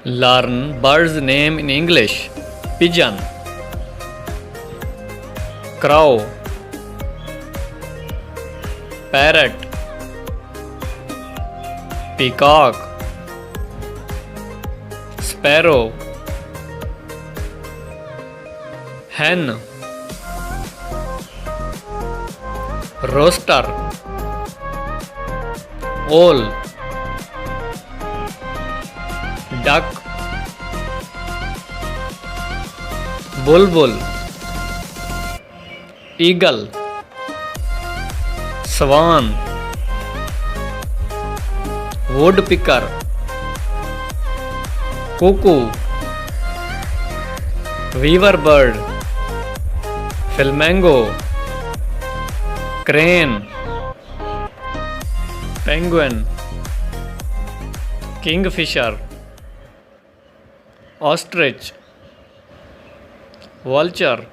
Learn bird's name in English. Pigeon, crow, parrot, peacock, sparrow, hen, rooster, owl, duck, bulbul, eagle, swan, woodpecker, cuckoo, weaver bird, flamingo, crane, penguin, kingfisher, ostrich, vulture,